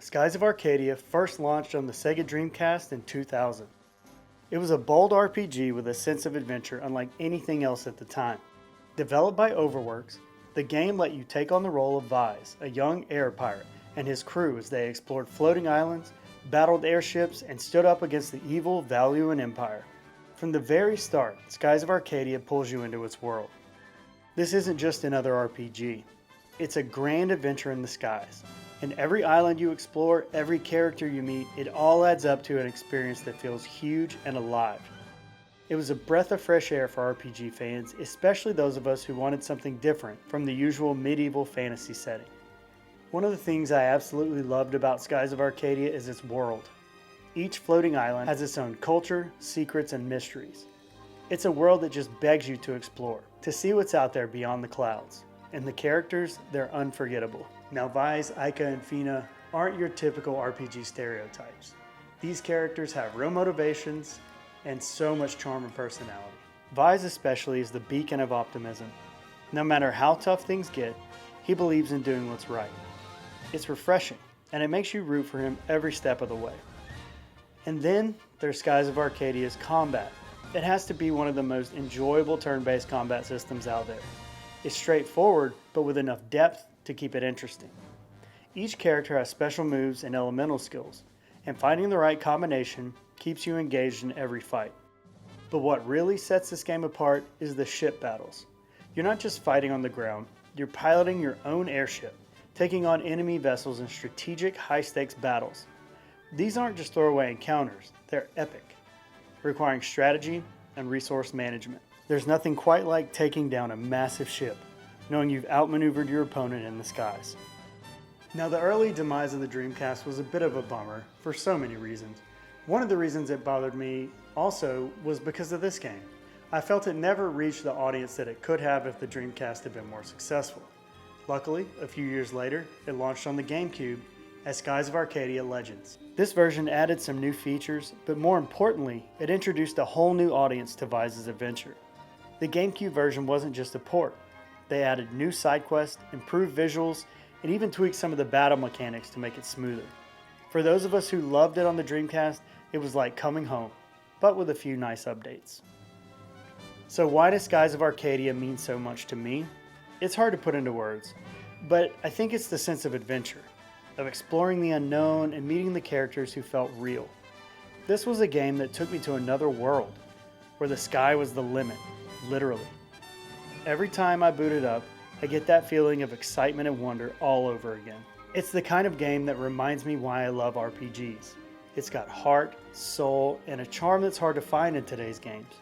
Skies of Arcadia first launched on the Sega Dreamcast in 2000. It was a bold RPG with a sense of adventure unlike anything else at the time. Developed by Overworks, the game let you take on the role of Vise, a young air pirate, and his crew as they explored floating islands, battled airships, and stood up against the evil Valuan Empire. From the very start, Skies of Arcadia pulls you into its world. This isn't just another RPG. It's a grand adventure in the skies. And every island you explore, every character you meet, it all adds up to an experience that feels huge and alive. It was a breath of fresh air for RPG fans, especially those of us who wanted something different from the usual medieval fantasy setting. One of the things I absolutely loved about Skies of Arcadia is its world. Each floating island has its own culture, secrets, and mysteries. It's a world that just begs you to explore, to see what's out there beyond the clouds. And the characters, they're unforgettable. Now Vise, Aika, and Fina aren't your typical RPG stereotypes. These characters have real motivations and so much charm and personality. Vise especially is the beacon of optimism. No matter how tough things get, he believes in doing what's right. It's refreshing, and it makes you root for him every step of the way. And then there's Skies of Arcadia's combat. It has to be one of the most enjoyable turn-based combat systems out there. It's straightforward, but with enough depth to keep it interesting. Each character has special moves and elemental skills, and finding the right combination keeps you engaged in every fight. But what really sets this game apart is the ship battles. You're not just fighting on the ground, you're piloting your own airship, taking on enemy vessels in strategic high-stakes battles. These aren't just throwaway encounters, they're epic, requiring strategy and resource management. There's nothing quite like taking down a massive ship, knowing you've outmaneuvered your opponent in the skies. Now, the early demise of the Dreamcast was a bit of a bummer for so many reasons. One of the reasons it bothered me also was because of this game. I felt it never reached the audience that it could have if the Dreamcast had been more successful. Luckily, a few years later, it launched on the GameCube as Skies of Arcadia Legends. This version added some new features, but more importantly, it introduced a whole new audience to Vise's adventure. The GameCube version wasn't just a port. They added new side quests, improved visuals, and even tweaked some of the battle mechanics to make it smoother. For those of us who loved it on the Dreamcast, it was like coming home, but with a few nice updates. So why does Skies of Arcadia mean so much to me? It's hard to put into words, but I think it's the sense of adventure, of exploring the unknown and meeting the characters who felt real. This was a game that took me to another world, where the sky was the limit, literally. Every time I boot it up, I get that feeling of excitement and wonder all over again. It's the kind of game that reminds me why I love RPGs. It's got heart, soul, and a charm that's hard to find in today's games.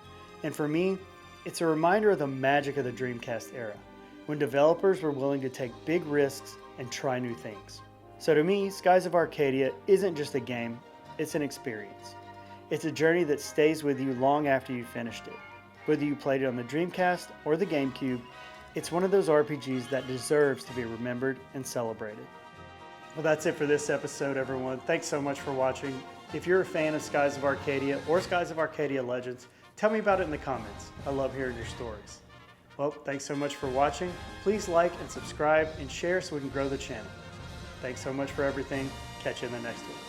And for me, it's a reminder of the magic of the Dreamcast era, when developers were willing to take big risks and try new things. So to me, Skies of Arcadia isn't just a game, it's an experience. It's a journey that stays with you long after you finished it. Whether you played it on the Dreamcast or the GameCube, it's one of those RPGs that deserves to be remembered and celebrated. Well, that's it for this episode, everyone. Thanks so much for watching. If you're a fan of Skies of Arcadia or Skies of Arcadia Legends, tell me about it in the comments. I love hearing your stories. Well, thanks so much for watching. Please like and subscribe and share so we can grow the channel. Thanks so much for everything. Catch you in the next one.